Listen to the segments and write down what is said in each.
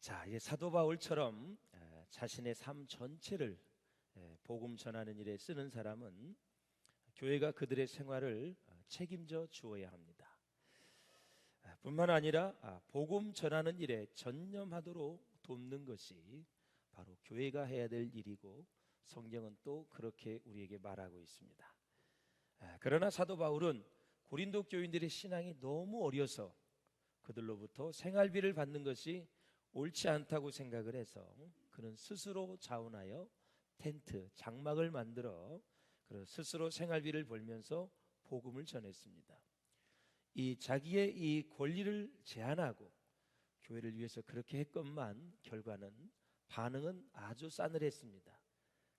자, 이제 사도 바울처럼 자신의 삶 전체를 복음 전하는 일에 쓰는 사람은 교회가 그들의 생활을 책임져 주어야 합니다. 뿐만 아니라 복음 전하는 일에 전념하도록 돕는 것이 바로 교회가 해야 될 일이고, 성경은 또 그렇게 우리에게 말하고 있습니다. 그러나 사도 바울은 고린도 교인들의 신앙이 너무 어려서 그들로부터 생활비를 받는 것이 옳지 않다고 생각을 해서 그는 스스로 자원하여 텐트, 장막을 만들어 스스로 생활비를 벌면서 복음을 전했습니다. 이 자기의 이 권리를 제한하고 교회를 위해서 그렇게 했건만 결과는 반응은 아주 싸늘했습니다.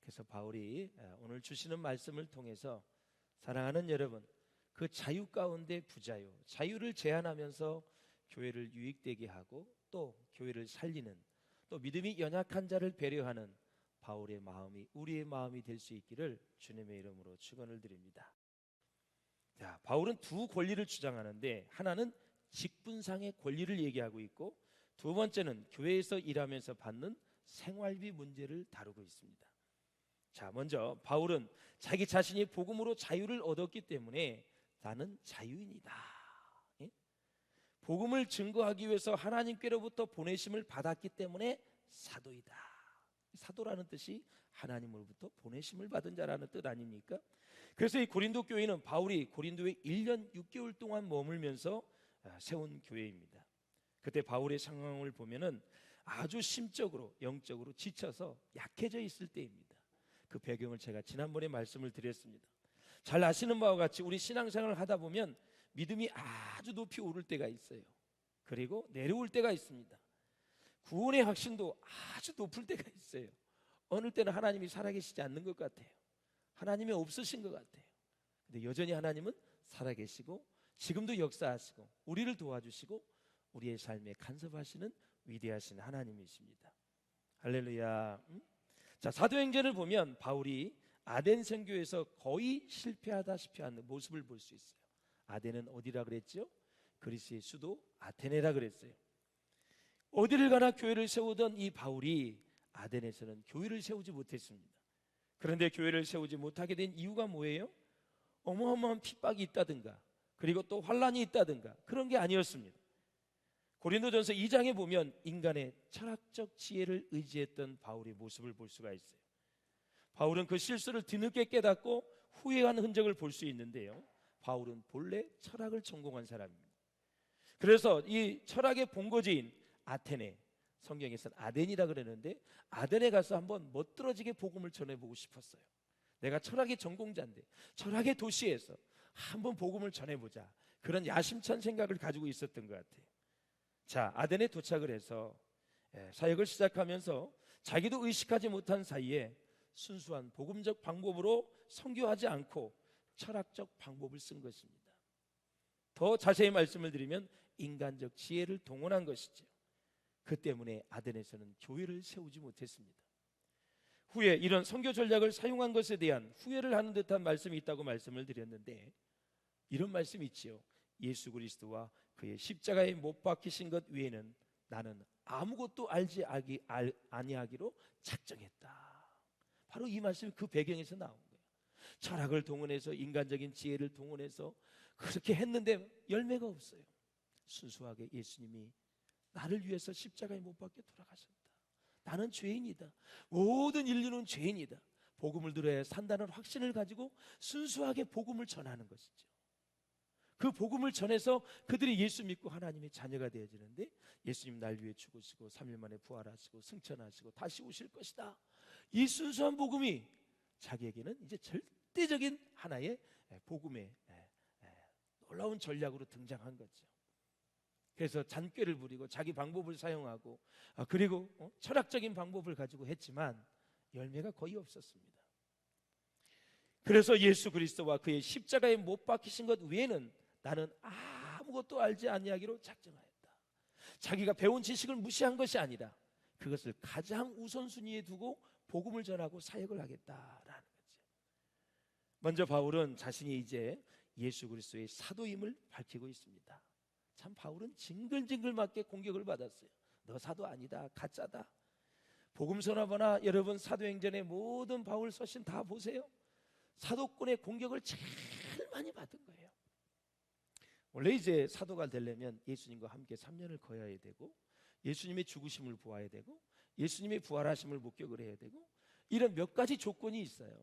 그래서 바울이 오늘 주시는 말씀을 통해서 사랑하는 여러분, 그 자유 가운데 부자유, 자유를 제한하면서 교회를 유익되게 하고 또 교회를 살리는, 또 믿음이 연약한 자를 배려하는 바울의 마음이 우리의 마음이 될 수 있기를 주님의 이름으로 축원을 드립니다. 자, 바울은 두 권리를 주장하는데, 하나는 직분상의 권리를 얘기하고 있고, 두 번째는 교회에서 일하면서 받는 생활비 문제를 다루고 있습니다. 자, 먼저 바울은 자기 자신이 복음으로 자유를 얻었기 때문에 나는 자유인이다, 복음을 증거하기 위해서 하나님께로부터 보내심을 받았기 때문에 사도이다. 사도라는 뜻이 하나님으로부터 보내심을 받은 자라는 뜻 아닙니까? 그래서 이 고린도 교회는 바울이 고린도에 1년 6개월 동안 머물면서 세운 교회입니다. 그때 바울의 상황을 보면은 아주 심적으로, 영적으로 지쳐서 약해져 있을 때입니다. 그 배경을 제가 지난번에 말씀을 드렸습니다. 잘 아시는 바와 같이 우리 신앙생활을 하다 보면 믿음이 아주 높이 오를 때가 있어요. 그리고 내려올 때가 있습니다. 구원의 확신도 아주 높을 때가 있어요. 어느 때는 하나님이 살아계시지 않는 것 같아요. 하나님이 없으신 것 같아요. 근데 여전히 하나님은 살아계시고 지금도 역사하시고 우리를 도와주시고 우리의 삶에 간섭하시는 위대하신 하나님이십니다. 할렐루야. 자, 사도행전을 보면 바울이 아덴 선교에서 거의 실패하다시피 하는 모습을 볼 수 있어요. 아덴은 어디라 그랬죠? 그리스의 수도 아테네라 그랬어요. 어디를 가나 교회를 세우던 이 바울이 아덴에서는 교회를 세우지 못했습니다. 그런데 교회를 세우지 못하게 된 이유가 뭐예요? 어마어마한 핍박이 있다든가, 그리고 또 환란이 있다든가, 그런 게 아니었습니다. 고린도전서 2장에 보면 인간의 철학적 지혜를 의지했던 바울의 모습을 볼 수가 있어요. 바울은 그 실수를 뒤늦게 깨닫고 후회한 흔적을 볼 수 있는데요, 바울은 본래 철학을 전공한 사람입니다. 그래서 이 철학의 본거지인 아테네, 성경에서는 아덴이라 그러는데, 아덴에 가서 한번 멋들어지게 복음을 전해보고 싶었어요. 내가 철학의 전공자인데 철학의 도시에서 한번 복음을 전해보자, 그런 야심찬 생각을 가지고 있었던 것 같아요. 자, 아덴에 도착을 해서 사역을 시작하면서 자기도 의식하지 못한 사이에 순수한 복음적 방법으로 선교하지 않고 철학적 방법을 쓴 것입니다. 더 자세히 말씀을 드리면 인간적 지혜를 동원한 것이죠. 그 때문에 아덴에서는 교회를 세우지 못했습니다. 후에 이런 선교 전략을 사용한 것에 대한 후회를 하는 듯한 말씀이 있다고 말씀을 드렸는데, 이런 말씀이 있지요. 예수 그리스도와 그의 십자가에 못 박히신 것 외에는 나는 아무것도 알지 아니하기로 작정했다. 바로 이 말씀이 그 배경에서 나온 거예요. 철학을 동원해서, 인간적인 지혜를 동원해서 그렇게 했는데 열매가 없어요. 순수하게 예수님이 나를 위해서 십자가에 못 박혀 돌아가셨다. 나는 죄인이다. 모든 인류는 죄인이다. 복음을 들어야 산다는 확신을 가지고 순수하게 복음을 전하는 것이죠. 그 복음을 전해서 그들이 예수 믿고 하나님의 자녀가 되어지는데, 예수님 날 위해 죽으시고 3일 만에 부활하시고 승천하시고 다시 오실 것이다, 이 순수한 복음이 자기에게는 이제 절대적인 하나의 복음의 놀라운 전략으로 등장한 거죠. 그래서 잔꾀를 부리고 자기 방법을 사용하고, 그리고 철학적인 방법을 가지고 했지만 열매가 거의 없었습니다. 그래서 예수 그리스도와 그의 십자가에 못 박히신 것 외에는 나는 아무것도 알지 아니하기로 작정하였다. 자기가 배운 지식을 무시한 것이 아니라 그것을 가장 우선순위에 두고 복음을 전하고 사역을 하겠다라는 거죠. 먼저 바울은 자신이 이제 예수 그리스도의 사도임을 밝히고 있습니다. 참 바울은 징글징글 맞게 공격을 받았어요. 너 사도 아니다, 가짜다. 복음서나 보나 여러분 사도행전의 모든 바울 서신 다 보세요. 사도권의 공격을 제일 많이 받은 거예요. 원래 이제 사도가 되려면 예수님과 함께 3년을 거해야 되고, 예수님의 죽으심을 보아야 되고, 예수님의 부활하심을 목격을 해야 되고, 이런 몇 가지 조건이 있어요.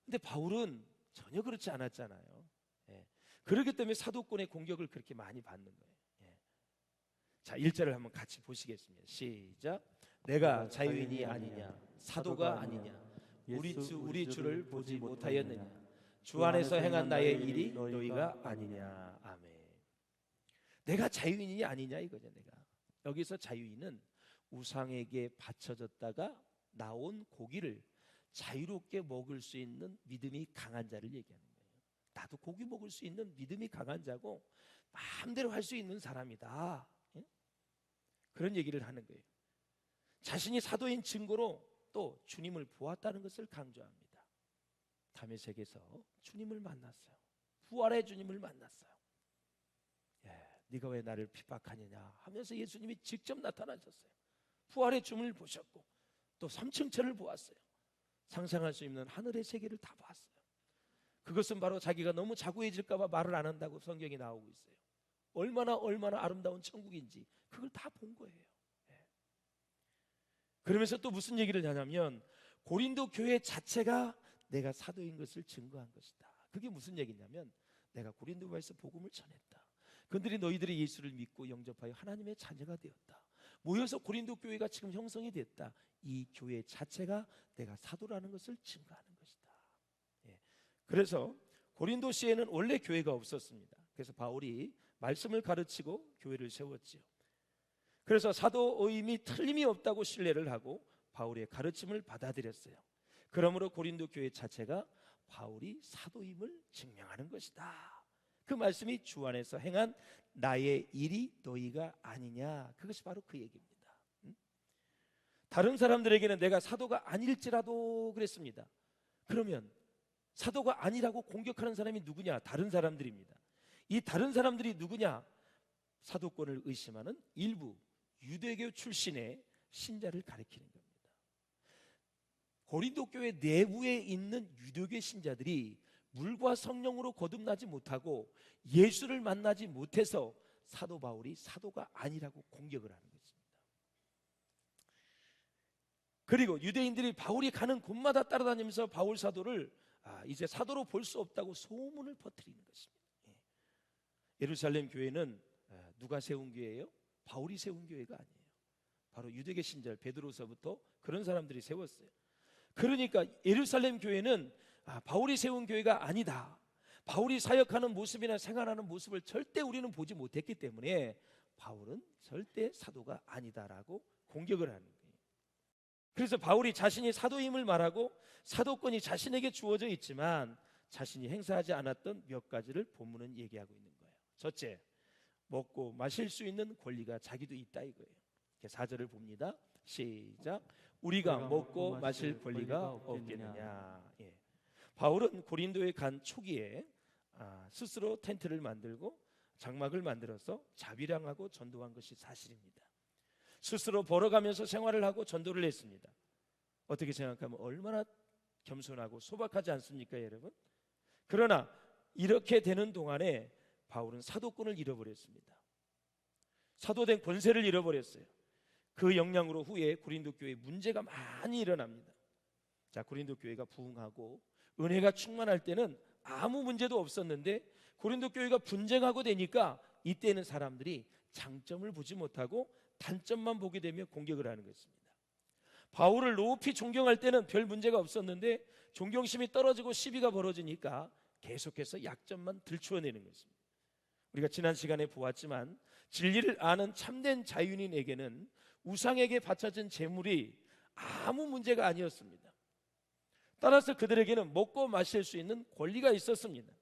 근데 바울은 전혀 그렇지 않았잖아요. 예. 그렇기 때문에 사도권의 공격을 그렇게 많이 받는 거예요. 예. 자, 1절을 한번 같이 보시겠습니다. 시작. 내가 자유인이 아니냐, 사도가 아니냐, 우리 주를 보지 못하였느냐, 주 안에서 행한 나의 일이 너희가 아니냐. 아멘. 내가 자유인이 아니냐 이거죠. 내가 여기서 자유인은 우상에게 바쳐졌다가 나온 고기를 자유롭게 먹을 수 있는 믿음이 강한 자를 얘기하는 거예요. 나도 고기 먹을 수 있는 믿음이 강한 자고 마음대로 할 수 있는 사람이다. 예? 그런 얘기를 하는 거예요. 자신이 사도인 증거로 또 주님을 보았다는 것을 강조합니다. 다메섹에서 주님을 만났어요. 부활의 주님을 만났어요. 네가 왜 나를 핍박하느냐 하면서 예수님이 직접 나타나셨어요. 부활의 주님을 보셨고 또 삼층천을 보았어요. 상상할 수 없는 하늘의 세계를 다 봤어요. 그것은 바로 자기가 너무 자고해질까 봐 말을 안 한다고 성경이 나오고 있어요. 얼마나 아름다운 천국인지 그걸 다 본 거예요. 그러면서 또 무슨 얘기를 하냐면 고린도 교회 자체가 내가 사도인 것을 증거한 것이다. 그게 무슨 얘기냐면 내가 고린도에서 복음을 전했다. 그들이 너희들이 예수를 믿고 영접하여 하나님의 자녀가 되었다. 모여서 고린도 교회가 지금 형성이 됐다. 이 교회 자체가 내가 사도라는 것을 증거하는 것이다. 예. 그래서 고린도시에는 원래 교회가 없었습니다. 그래서 바울이 말씀을 가르치고 교회를 세웠지요. 그래서 사도의임이 틀림이 없다고 신뢰를 하고 바울의 가르침을 받아들였어요. 그러므로 고린도 교회 자체가 바울이 사도임을 증명하는 것이다. 그 말씀이 주 안에서 행한 나의 일이 너희가 아니냐. 그것이 바로 그 얘기입니다. 다른 사람들에게는 내가 사도가 아닐지라도 그랬습니다. 그러면 사도가 아니라고 공격하는 사람이 누구냐? 다른 사람들입니다. 이 다른 사람들이 누구냐? 사도권을 의심하는 일부 유대교 출신의 신자를 가리키는 겁니다. 고린도 교회 내부에 있는 유대교 신자들이 물과 성령으로 거듭나지 못하고 예수를 만나지 못해서 사도 바울이 사도가 아니라고 공격을 하는 것입니다. 그리고 유대인들이 바울이 가는 곳마다 따라다니면서 바울 사도를 이제 사도로 볼 수 없다고 소문을 퍼뜨리는 것입니다. 예루살렘 교회는 누가 세운 교회예요? 바울이 세운 교회가 아니에요. 바로 유대계 신자 베드로서부터 그런 사람들이 세웠어요. 그러니까 예루살렘 교회는 바울이 세운 교회가 아니다. 바울이 사역하는 모습이나 생활하는 모습을 절대 우리는 보지 못했기 때문에 바울은 절대 사도가 아니다라고 공격을 하는 거예요. 그래서 바울이 자신이 사도임을 말하고 사도권이 자신에게 주어져 있지만 자신이 행사하지 않았던 몇 가지를 본문은 얘기하고 있는 거예요. 첫째, 먹고 마실 수 있는 권리가 자기도 있다 이거예요. 4절을 봅니다. 시작. 우리가 먹고 마실 권리가 없겠느냐. 예. 바울은 고린도에 간 초기에 스스로 텐트를 만들고 장막을 만들어서 자비량하고 전도한 것이 사실입니다. 스스로 벌어가면서 생활을 하고 전도를 했습니다. 어떻게 생각하면 얼마나 겸손하고 소박하지 않습니까, 여러분? 그러나 이렇게 되는 동안에 바울은 사도권을 잃어버렸습니다. 사도된 권세를 잃어버렸어요. 그 영향으로 후에 고린도 교회에 문제가 많이 일어납니다. 자, 고린도 교회가 부흥하고 은혜가 충만할 때는 아무 문제도 없었는데 고린도 교회가 분쟁하고 되니까 이때는 사람들이 장점을 보지 못하고 단점만 보게 되며 공격을 하는 것입니다. 바울을 높이 존경할 때는 별 문제가 없었는데 존경심이 떨어지고 시비가 벌어지니까 계속해서 약점만 들추어내는 것입니다. 우리가 지난 시간에 보았지만 진리를 아는 참된 자유인에게는 우상에게 바쳐진 재물이 아무 문제가 아니었습니다. 따라서 그들에게는 먹고 마실 수 있는 권리가 있었습니다.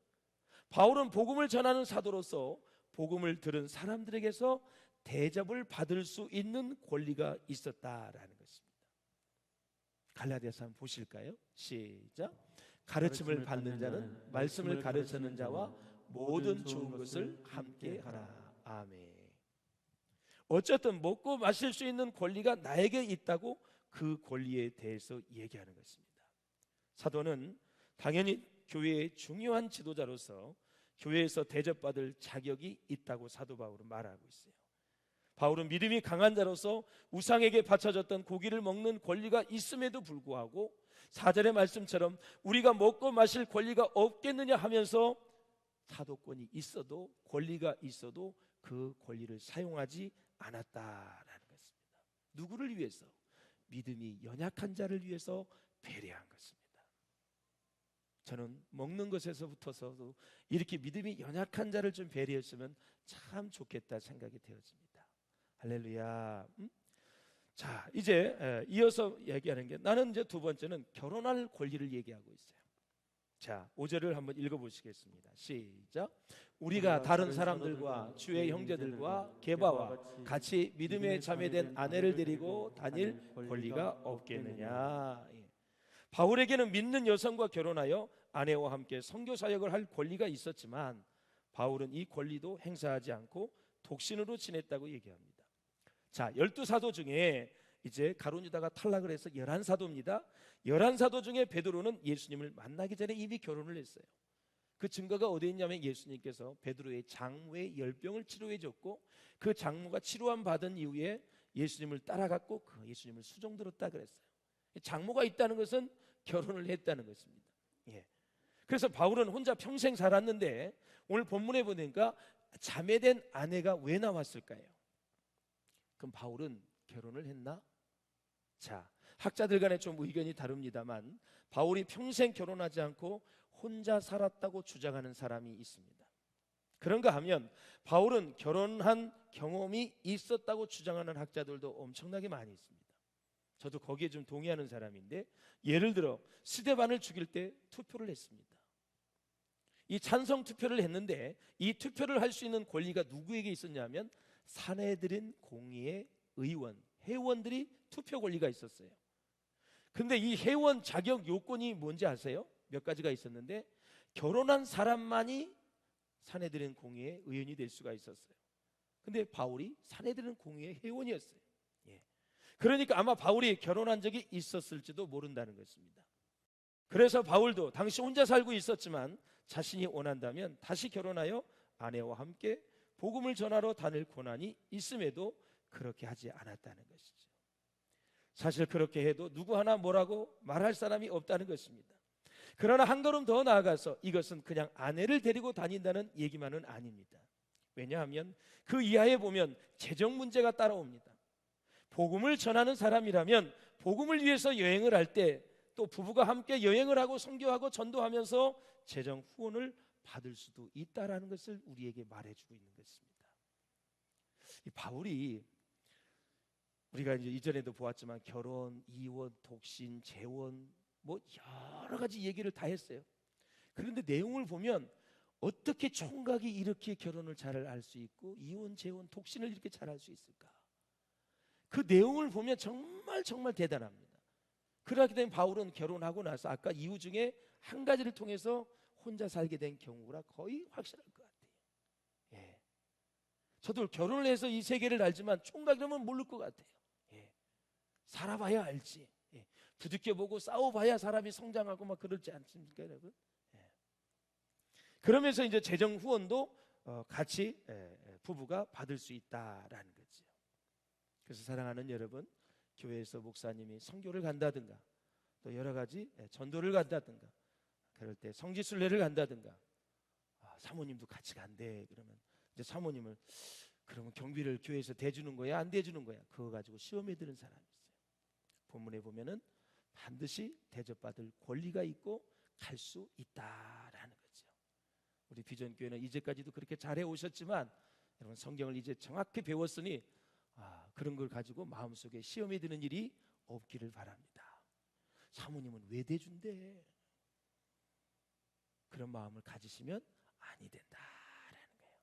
바울은 복음을 전하는 사도로서 복음을 들은 사람들에게서 대접을 받을 수 있는 권리가 있었다라는 것입니다. 갈라디아서 한번 보실까요? 시작. 가르침을 받는 자는 말씀을 가르치는 자와 모든 좋은 것을 함께 하라. 아멘. 어쨌든 먹고 마실 수 있는 권리가 나에게 있다고 그 권리에 대해서 얘기하는 것입니다. 사도는 당연히 교회의 중요한 지도자로서 교회에서 대접받을 자격이 있다고 사도 바울은 말하고 있어요. 바울은 믿음이 강한 자로서 우상에게 바쳐졌던 고기를 먹는 권리가 있음에도 불구하고 4절의 말씀처럼 우리가 먹고 마실 권리가 없겠느냐 하면서 사도권이 있어도, 권리가 있어도 그 권리를 사용하지 않았다라는 것입니다. 누구를 위해서? 믿음이 연약한 자를 위해서 배려한 것입니다. 저는 먹는 것에서부터서도 이렇게 믿음이 연약한 자를 좀 배려했으면 참 좋겠다 생각이 되어집니다. 할렐루야. 자, 이제 이어서 얘기하는 게, 나는 이제 두 번째는 결혼할 권리를 얘기하고 있어요. 자, 5절을 한번 읽어보시겠습니다. 시작. 우리가 다른 사람들과 주의 형제들과 게바와 같이 믿음에 자매된 아내를 데리고 다닐 권리가 없겠느냐. 바울에게는 믿는 여성과 결혼하여 아내와 함께 선교 사역을 할 권리가 있었지만 바울은 이 권리도 행사하지 않고 독신으로 지냈다고 얘기합니다. 자, 12사도 중에 이제 가룟 유다가 탈락을 해서 11사도입니다. 11사도 중에 베드로는 예수님을 만나기 전에 이미 결혼을 했어요. 그 증거가 어디에 있냐면 예수님께서 베드로의 장모의 열병을 치료해 줬고 그 장모가 치료함 받은 이후에 예수님을 따라갔고 그 예수님을 수종 들었다 그랬어요. 장모가 있다는 것은 결혼을 했다는 것입니다. 예. 그래서 바울은 혼자 평생 살았는데 오늘 본문에 보니까 자매된 아내가 왜 나왔을까요? 그럼 바울은 결혼을 했나? 자, 학자들 간에 좀 의견이 다릅니다만 바울이 평생 결혼하지 않고 혼자 살았다고 주장하는 사람이 있습니다. 그런가 하면 바울은 결혼한 경험이 있었다고 주장하는 학자들도 엄청나게 많이 있습니다. 저도 거기에 좀 동의하는 사람인데, 예를 들어 스데반을 죽일 때 투표를 했습니다. 이 찬성 투표를 했는데 이 투표를 할 수 있는 권리가 누구에게 있었냐면 사내들인 공의회 의원, 회원들이 투표 권리가 있었어요. 근데 이 회원 자격 요건이 뭔지 아세요? 몇 가지가 있었는데 결혼한 사람만이 사내들인 공의회 의원이 될 수가 있었어요. 근데 바울이 사내들인 공의회 회원이었어요. 예. 그러니까 아마 바울이 결혼한 적이 있었을지도 모른다는 것입니다. 그래서 바울도 당시 혼자 살고 있었지만 자신이 원한다면 다시 결혼하여 아내와 함께 복음을 전하러 다닐 권한이 있음에도 그렇게 하지 않았다는 것이죠. 사실 그렇게 해도 누구 하나 뭐라고 말할 사람이 없다는 것입니다. 그러나 한 걸음 더 나아가서 이것은 그냥 아내를 데리고 다닌다는 얘기만은 아닙니다. 왜냐하면 그 이하에 보면 재정 문제가 따라옵니다. 복음을 전하는 사람이라면 복음을 위해서 여행을 할 때 또 부부가 함께 여행을 하고 선교하고 전도하면서 재정 후원을 받을 수도 있다라는 것을 우리에게 말해주고 있는 것입니다. 이 바울이 우리가 이제 이전에도 보았지만 결혼, 이혼, 독신, 재혼 뭐 여러 가지 얘기를 다 했어요. 그런데 내용을 보면 어떻게 총각이 이렇게 결혼을 잘 할 수 있고 이혼, 재혼, 독신을 이렇게 잘 할 수 있을까? 그 내용을 보면 정말 정말 대단합니다. 그렇게 된 바울은 결혼하고 나서 아까 이유 중에 한 가지를 통해서 혼자 살게 된 경우라 거의 확실할 것 같아요. 예. 저도 결혼을 해서 이 세계를 알지만 총각이라면 모를 것 같아요. 예. 살아봐야 알지. 예. 부딪혀보고 싸워봐야 사람이 성장하고 막 그러지 않습니까, 여러분? 예. 그러면서 이제 재정 후원도 같이 부부가 받을 수 있다라는 거죠. 그래서 사랑하는 여러분, 교회에서 목사님이 선교를 간다든가 또 여러 가지 전도를 간다든가 그럴 때 성지순례를 간다든가 사모님도 같이 간대. 그러면 이제 사모님을 그러면 경비를 교회에서 대주는 거야 안 대주는 거야? 그거 가지고 시험에 드는 사람이 있어요. 본문에 보면은 반드시 대접받을 권리가 있고 갈 수 있다라는 거죠. 우리 비전교회는 이제까지도 그렇게 잘해 오셨지만 여러분 성경을 이제 정확히 배웠으니 그런 걸 가지고 마음속에 시험에 드는 일이 없기를 바랍니다. 사모님은 왜 대준대? 그런 마음을 가지시면 아니 된다라는 거예요.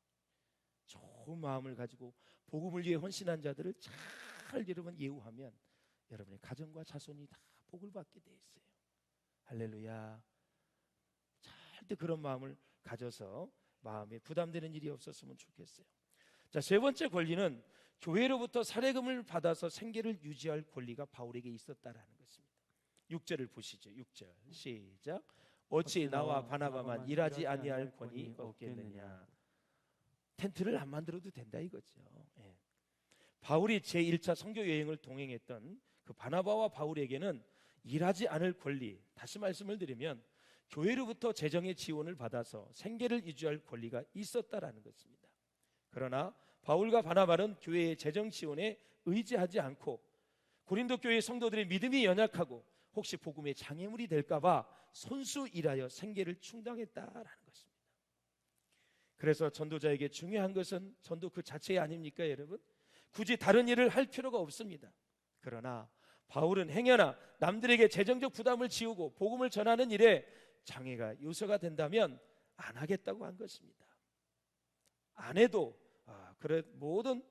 좋은 마음을 가지고 복음을 위해 헌신한 자들을 잘 여러분 예우하면 여러분의 가정과 자손이 다 복을 받게 돼 있어요. 할렐루야. 절대 그런 마음을 가져서 마음에 부담되는 일이 없었으면 좋겠어요. 자, 세 번째 권리는 교회로부터 사례금을 받아서 생계를 유지할 권리가 바울에게 있었다라는 것입니다. 6절을 보시죠. 6절 시작. 어찌 나와 바나바만 일하지 아니할 권이 없겠느냐. 텐트를 안 만들어도 된다 이거죠. 예. 바울이 제1차 선교 여행을 동행했던 그 바나바와 바울에게는 일하지 않을 권리, 다시 말씀을 드리면 교회로부터 재정의 지원을 받아서 생계를 유지할 권리가 있었다라는 것입니다. 그러나 바울과 바나바는 교회의 재정 지원에 의지하지 않고 고린도 교회 성도들의 믿음이 연약하고 혹시 복음의 장애물이 될까봐 손수 일하여 생계를 충당했다라는 것입니다. 그래서 전도자에게 중요한 것은 전도 그 자체 아닙니까 여러분? 굳이 다른 일을 할 필요가 없습니다. 그러나 바울은 행여나 남들에게 재정적 부담을 지우고 복음을 전하는 일에 장애가 요소가 된다면 안 하겠다고 한 것입니다. 안 해도 그래 모든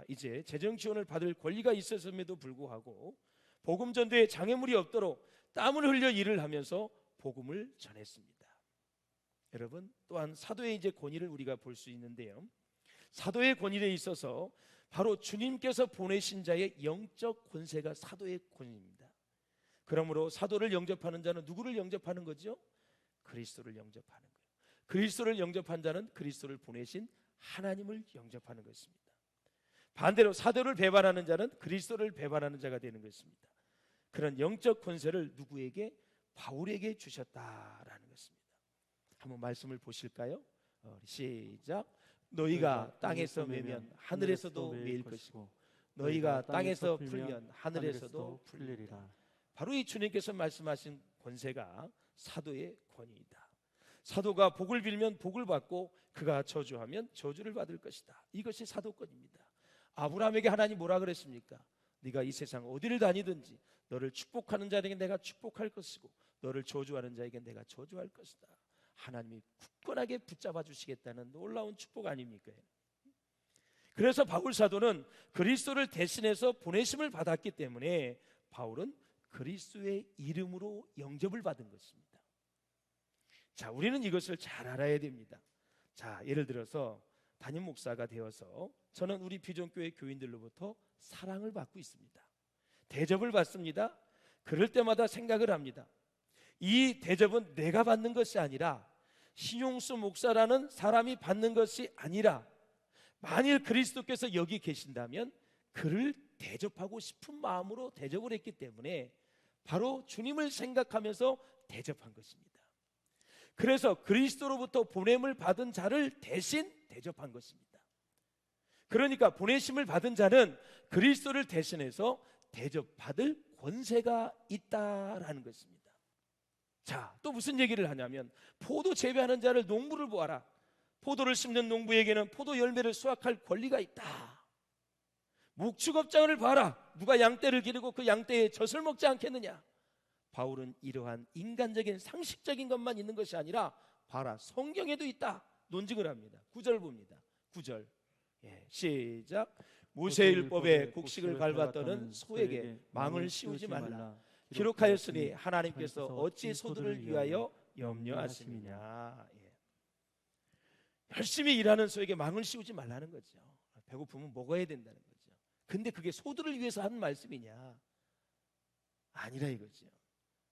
이제 재정 지원을 받을 권리가 있었음에도 불구하고 복음 전도에 장애물이 없도록 땀을 흘려 일을 하면서 복음을 전했습니다. 여러분, 또한 사도의 이제 권위를 우리가 볼 수 있는데요. 사도의 권위에 있어서 바로 주님께서 보내신 자의 영적 권세가 사도의 권위입니다. 그러므로 사도를 영접하는 자는 누구를 영접하는 거죠? 그리스도를 영접하는 거예요. 그리스도를 영접한 자는 그리스도를 보내신 하나님을 영접하는 것입니다. 반대로 사도를 배반하는 자는 그리스도를 배반하는 자가 되는 것입니다. 그런 영적 권세를 누구에게? 바울에게 주셨다라는 것입니다. 한번 말씀을 보실까요? 시작. 너희가 땅에서 매면 하늘에서도 매일 것이고 너희가 땅에서 풀면 하늘에서도 풀리리라. 바로 이 주님께서 말씀하신 권세가 사도의 권위이다. 사도가 복을 빌면 복을 받고 그가 저주하면 저주를 받을 것이다. 이것이 사도권입니다. 아브라함에게 하나님 뭐라 그랬습니까? 네가 이 세상 어디를 다니든지 너를 축복하는 자에게 내가 축복할 것이고 너를 저주하는 자에게 내가 저주할 것이다. 하나님이 굳건하게 붙잡아 주시겠다는 놀라운 축복 아닙니까? 그래서 바울 사도는 그리스도를 대신해서 보내심을 받았기 때문에 바울은 그리스도의 이름으로 영접을 받은 것입니다. 자, 우리는 이것을 잘 알아야 됩니다. 자, 예를 들어서 담임 목사가 되어서 저는 우리 비전교회 교인들로부터 사랑을 받고 있습니다. 대접을 받습니다. 그럴 때마다 생각을 합니다. 이 대접은 내가 받는 것이 아니라 신용수 목사라는 사람이 받는 것이 아니라 만일 그리스도께서 여기 계신다면 그를 대접하고 싶은 마음으로 대접을 했기 때문에 바로 주님을 생각하면서 대접한 것입니다. 그래서 그리스도로부터 보냄을 받은 자를 대신 대접한 것입니다. 그러니까 보내심을 받은 자는 그리스도를 대신해서 대접받을 권세가 있다라는 것입니다. 자, 또 무슨 얘기를 하냐면 포도 재배하는 자를 농부를 보아라. 포도를 심는 농부에게는 포도 열매를 수확할 권리가 있다. 목축업장을 봐라. 누가 양떼를 기르고 그 양떼에 젖을 먹지 않겠느냐. 바울은 이러한 인간적인 상식적인 것만 있는 것이 아니라 봐라, 성경에도 있다 논증을 합니다. 9절 봅니다. 9절 시작. 모세율법에 곡식을 밟았더는 소에게 망을 씌우지 말라. 기록하였으니 하나님께서 어찌 소들을 위하여 염려하심이냐. 열심히 일하는 소에게 망을 씌우지 말라는 거죠. 배고프면 먹어야 된다는 거죠. 근데 그게 소들을 위해서 하는 말씀이냐? 아니라 이거죠.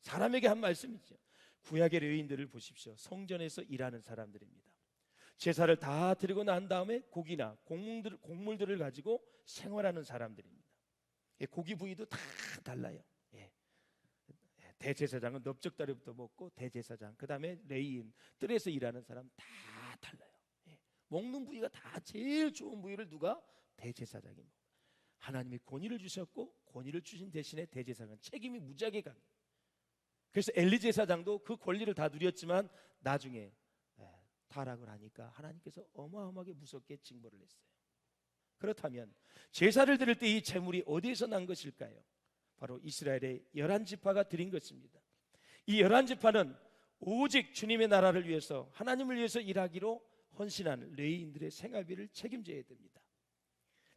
사람에게 한 말씀이죠. 구약의 레위인들을 보십시오. 성전에서 일하는 사람들입니다. 제사를 다 드리고 난 다음에 고기나 곡물들을 가지고 생활하는 사람들입니다. 고기 부위도 다 달라요. 대제사장은 넓적다리부터 먹고 대제사장, 그 다음에 레위인, 뜰에서 일하는 사람 다 달라요. 먹는 부위가 다 제일 좋은 부위를 누가? 대제사장이 먹어요. 하나님이 권위를 주셨고 권위를 주신 대신에 대제사장은 책임이 무지하게 강해요. 그래서 엘리 제사장도 그 권리를 다 누렸지만 나중에 타락을 하니까 하나님께서 어마어마하게 무섭게 징벌을 했어요. 그렇다면 제사를 드릴 때 이 제물이 어디에서 난 것일까요? 바로 이스라엘의 11지파가 드린 것입니다. 이 11지파는 오직 주님의 나라를 위해서 하나님을 위해서 일하기로 헌신하는 레위인들의 생활비를 책임져야 됩니다.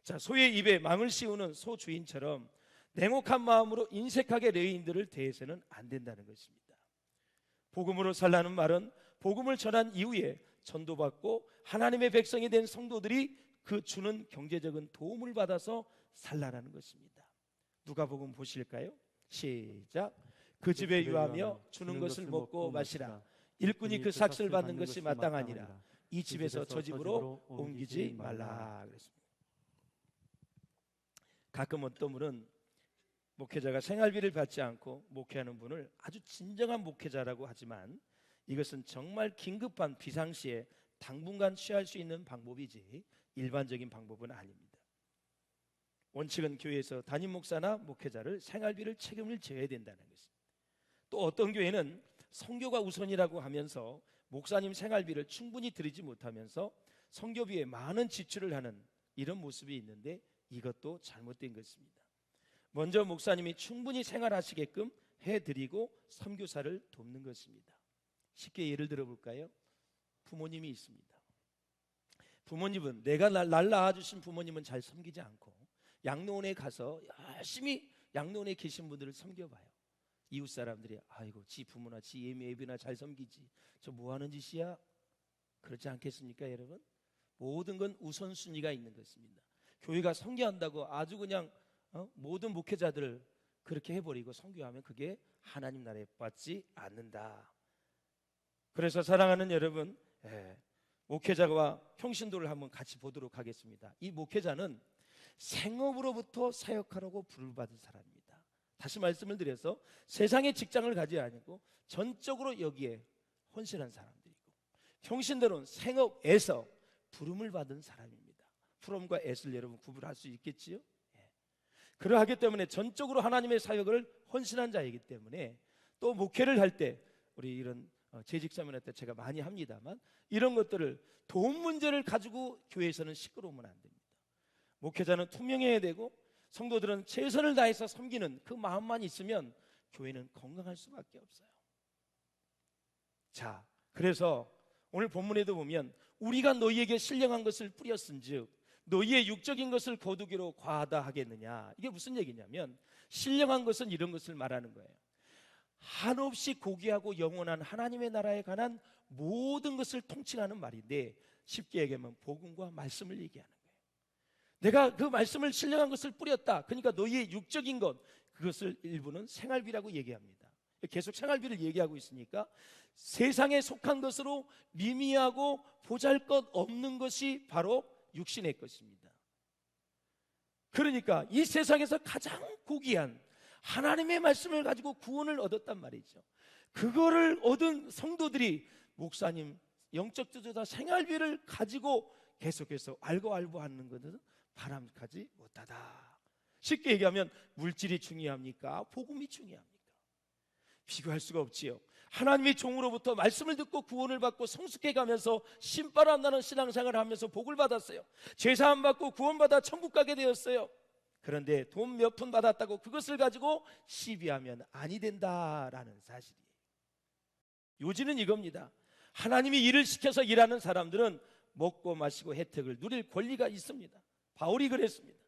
자, 소의 입에 망을 씌우는 소 주인처럼 냉혹한 마음으로 인색하게 레위인들을 대해서는 안 된다는 것입니다. 복음으로 살라는 말은 복음을 전한 이후에 전도받고 하나님의 백성이 된 성도들이 그 주는 경제적인 도움을 받아서 살라라는 것입니다. 누가복음 보실까요? 시작. 그 집에 유하며 주는 것을 먹고 마시라. 일꾼이 그 삭슬 받는 것이 마땅하니라. 이 집에서 저 집으로 옮기지 말라 그랬습니다. 가끔 어떤 분은 목회자가 생활비를 받지 않고 목회하는 분을 아주 진정한 목회자라고 하지만 이것은 정말 긴급한 비상시에 당분간 취할 수 있는 방법이지 일반적인 방법은 아닙니다. 원칙은 교회에서 담임 목사나 목회자를 생활비를 책임을 져야 된다는 것입니다. 또 어떤 교회는 선교가 우선이라고 하면서 목사님 생활비를 충분히 드리지 못하면서 선교비에 많은 지출을 하는 이런 모습이 있는데 이것도 잘못된 것입니다. 먼저 목사님이 충분히 생활하시게끔 해드리고 선교사를 돕는 것입니다. 쉽게 예를 들어볼까요? 부모님이 있습니다. 부모님은 내가 날 낳아주신 부모님은 잘 섬기지 않고 양로원에 가서 열심히 양로원에 계신 분들을 섬겨봐요. 이웃 사람들이 아이고 지 부모나 지 애비나 잘 섬기지 저 뭐하는 짓이야? 그렇지 않겠습니까 여러분? 모든 건 우선순위가 있는 것입니다. 교회가 선교한다고 아주 그냥 모든 목회자들을 그렇게 해버리고 선교하면 그게 하나님 나라에 받지 않는다. 그래서 사랑하는 여러분, 목회자와 평신도를 한번 같이 보도록 하겠습니다. 이 목회자는 생업으로부터 사역하라고 부름받은 사람입니다. 다시 말씀을 드려서 세상의 직장을 가지 않고 전적으로 여기에 헌신한 사람들이고, 평신도는 생업에서 부름을 받은 사람입니다. 프롬과 앳을 여러분 구분할 수 있겠지요? 그러하기 때문에 전적으로 하나님의 사역을 헌신한 자이기 때문에 또 목회를 할 때 우리 이런 재직사면회 때 제가 많이 합니다만 이런 것들을 돈 문제를 가지고 교회에서는 시끄러우면 안 됩니다. 목회자는 투명해야 되고 성도들은 최선을 다해서 섬기는 그 마음만 있으면 교회는 건강할 수밖에 없어요. 자, 그래서 오늘 본문에도 보면 우리가 너희에게 신령한 것을 뿌렸은즉 너희의 육적인 것을 거두기로 과하다 하겠느냐. 이게 무슨 얘기냐면 신령한 것은 이런 것을 말하는 거예요. 한없이 고귀하고 영원한 하나님의 나라에 관한 모든 것을 통칭하는 말인데 쉽게 얘기하면 복음과 말씀을 얘기하는 거예요. 내가 그 말씀을 신령한 것을 뿌렸다. 그러니까 너희의 육적인 것, 그것을 일부는 생활비라고 얘기합니다. 계속 생활비를 얘기하고 있으니까 세상에 속한 것으로 미미하고 보잘것없는 것이 바로 육신의 것입니다. 그러니까 이 세상에서 가장 고귀한 하나님의 말씀을 가지고 구원을 얻었단 말이죠. 그거를 얻은 성도들이 목사님 영적 지도자 생활비를 가지고 계속해서 알고하는 것은 바람직하지 못하다. 쉽게 얘기하면 물질이 중요합니까? 복음이 중요합니까? 비교할 수가 없지요. 하나님의 종으로부터 말씀을 듣고 구원을 받고 성숙해 가면서 신바람 안 나는 신앙생활을 하면서 복을 받았어요. 죄사함 받고 구원받아 천국 가게 되었어요. 그런데 돈 몇 푼 받았다고 그것을 가지고 시비하면 아니 된다라는 사실이에요. 요지는 이겁니다. 하나님이 일을 시켜서 일하는 사람들은 먹고 마시고 혜택을 누릴 권리가 있습니다. 바울이 그랬습니다.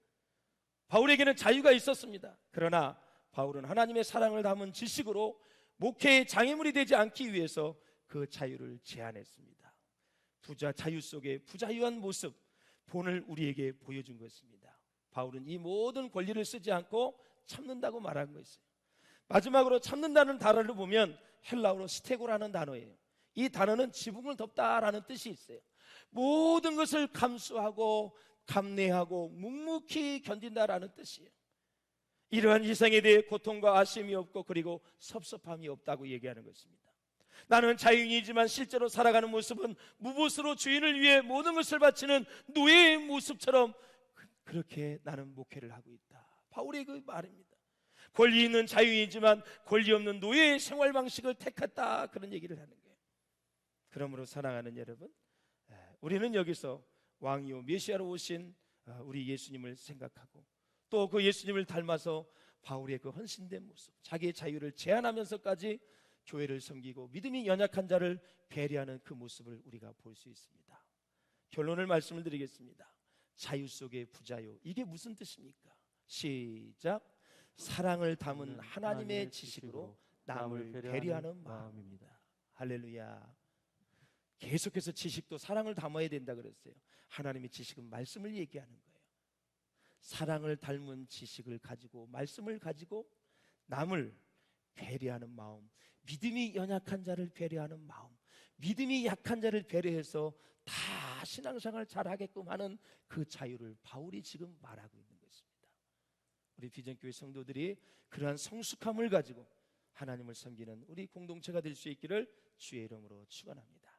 바울에게는 자유가 있었습니다. 그러나 바울은 하나님의 사랑을 담은 지식으로 목회의 장애물이 되지 않기 위해서 그 자유를 제한했습니다. 부자 자유 속에 부자유한 모습, 본을 우리에게 보여준 것입니다. 바울은 이 모든 권리를 쓰지 않고 참는다고 말한 것이에요. 마지막으로 참는다는 단어를 보면 헬라어로 스테고라는 단어예요. 이 단어는 지붕을 덮다라는 뜻이 있어요. 모든 것을 감수하고 감내하고 묵묵히 견딘다라는 뜻이에요. 이러한 이생에 대해 고통과 아쉬움이 없고 그리고 섭섭함이 없다고 얘기하는 것입니다. 나는 자유인이지만 실제로 살아가는 모습은 무보수로 주인을 위해 모든 것을 바치는 노예의 모습처럼 그렇게 나는 목회를 하고 있다. 바울의 그 말입니다. 권리 있는 자유인이지만 권리 없는 노예의 생활 방식을 택했다, 그런 얘기를 하는 거예요. 그러므로 사랑하는 여러분, 우리는 여기서 왕이요 메시아로 오신 우리 예수님을 생각하고 또 그 예수님을 닮아서 바울의 그 헌신된 모습, 자기의 자유를 제한하면서까지 교회를 섬기고 믿음이 연약한 자를 배려하는 그 모습을 우리가 볼 수 있습니다. 결론을 말씀을 드리겠습니다. 자유 속의 부자유, 이게 무슨 뜻입니까? 시작. 사랑을 담은 하나님의 지식으로 남을 배려하는 마음입니다. 할렐루야. 계속해서 지식도 사랑을 담아야 된다 그랬어요. 하나님의 지식은 말씀을 얘기하는 거예요. 사랑을 닮은 지식을 가지고 말씀을 가지고 남을 배려하는 마음, 믿음이 연약한 자를 배려하는 마음, 믿음이 약한 자를 배려해서 다 신앙생활 잘하게끔 하는 그 자유를 바울이 지금 말하고 있는 것입니다. 우리 비전교회 성도들이 그러한 성숙함을 가지고 하나님을 섬기는 우리 공동체가 될 수 있기를 주의 이름으로 축원합니다.